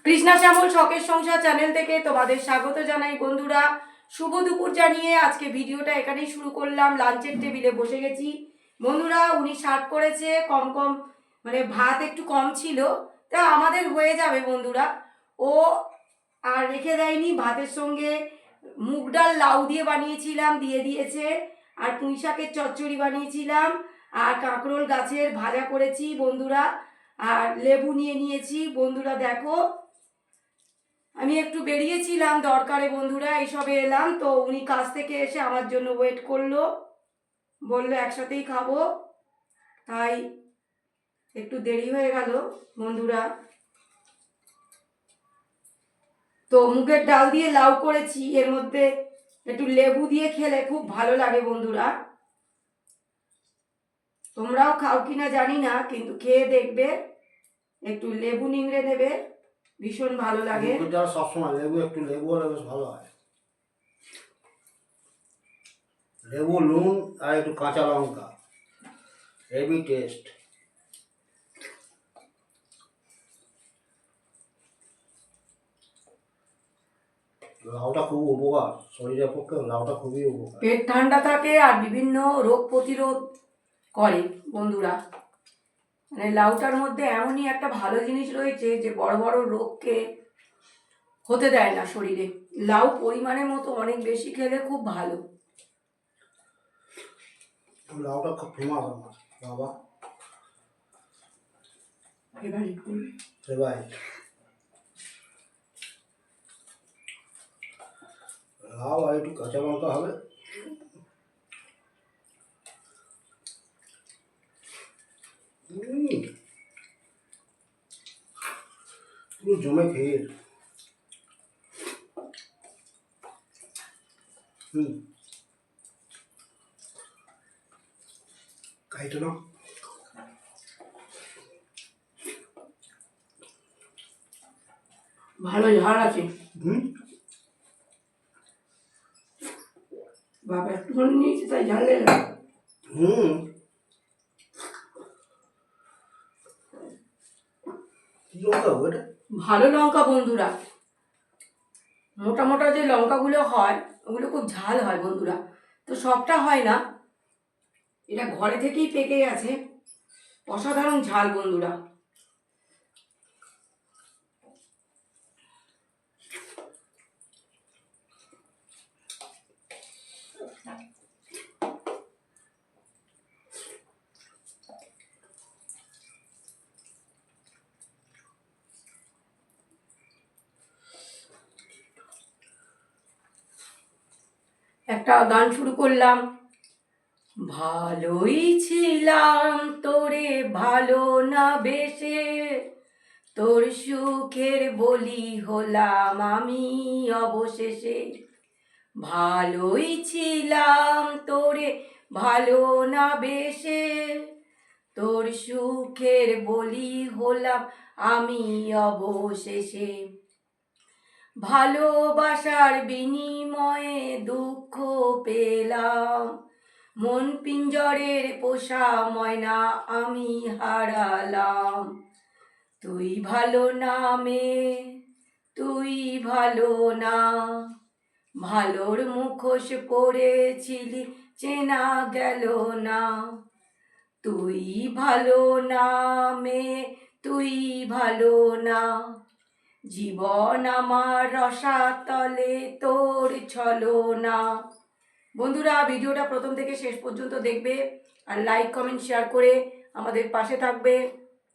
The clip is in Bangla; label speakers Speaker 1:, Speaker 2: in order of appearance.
Speaker 1: কৃষ্ণা শ্যামল শখের সংসার চ্যানেল থেকে তোমাদের স্বাগত জানাই বন্ধুরা। শুভ দুপুর জানিয়ে আজকে ভিডিওটা এখানেই শুরু করলাম। লাঞ্চের টেবিলে বসে গেছি বন্ধুরা। উনি শার্ট করেছে কম কম, মানে ভাত একটু কম ছিল, তা আমাদের হয়ে যাবে বন্ধুরা। ও আর রেখে দেয়নি, ভাতের সঙ্গে মুগ ডাল লাউ দিয়ে বানিয়েছিলাম, দিয়ে দিয়েছে। আর পুঁই শাকের চচ্চড়ি বানিয়েছিলাম, আর কাঁকরোল গাছের ভাজা করেছি বন্ধুরা, আর লেবু নিয়ে নিয়েছি বন্ধুরা। দেখো, আমি একটু বেরিয়েছিলাম দরকারে বন্ধুরা, এইসবে এলাম। তো উনি কাজ থেকে এসে আমার জন্য ওয়েট করলো, বললো একসাথেই খাবো, তাই একটু দেরি হয়ে গেল বন্ধুরা। তো মুগের ডাল দিয়ে লাউ করেছি, এর মধ্যে একটু লেবু দিয়ে খেলে খুব ভালো লাগে বন্ধুরা। তোমরাও খাও কিনা জানি না, কিন্তু খেয়ে দেখবে, একটু লেবু নিংড়ে নেবে, ভীষণ ভালো লাগে।
Speaker 2: সবসময় লেবু, একটু লেবু হলে বেশ ভালো হয়। লেবু, নুন আর একটু কাঁচা লঙ্কা, হেভি টেস্ট। লাউটা খুব উপকার শরীরের পক্ষে, লাউটা খুবই উপকার।
Speaker 1: পেট ঠান্ডা থাকে আর বিভিন্ন রোগ প্রতিরোধ করে বন্ধুরা। মানে লাউটার মধ্যে এমনই একটা ভালো জিনিস রয়েছে যে বড় বড় রোগকে হতে দেয় না শরীরে। লাউ পরিমাণের মতো অনেক বেশি খেলে খুব ভালো।
Speaker 2: লাউটা খুব ফেমাস আমার বাবা,
Speaker 1: ফেভারিট বলে।
Speaker 2: ফেভারিট। লাউ আর একটু কাঁচা লঙ্কা হবে। পুরো জমে খেয়ে। খাইতো না।
Speaker 1: ভালো ঝাল আছে। বাবা একটুখানি নিয়েছি তাই ঝাল লেগে।
Speaker 2: কি লঙ্কা ওটা?
Speaker 1: ভালো লঙ্কা বন্ধুরা। মোটা মোটা যে লঙ্কাগুলো হয় ওগুলো খুব ঝাল হয় বন্ধুরা, তো সবটা হয় না। এটা ঘরে থেকেই পেকে গেছে, অসাধারণ ঝাল বন্ধুরা। একটা গান শুরু করলাম। ভালোই ছিলাম তোরে ভালো না বেশে, তোর সুখের বলি হলাম আমি অবশেষে। ভালোই ছিলাম তোরে ভালো না বেশে, তোর সুখের বলি হলাম আমি অবশেষে। ভালোবাসার বিনিময়ে দুঃখ পেলাম, মন পিঞ্জরের পোষা ময়না আমি হারালাম। তুই ভালো না মেয়ে, তুই ভালো না, ভালোর মুখোশ পরেছিলি চেনা গেল না। তুই ভালো না মেয়ে, তুই ভালো না, জীবন আমার রসাতলে তোর ছলনা। বন্ধুরা, ভিডিওটা প্রথম থেকে শেষ পর্যন্ত দেখবে, আর লাইক কমেন্ট শেয়ার করে আমাদের পাশে থাকবে।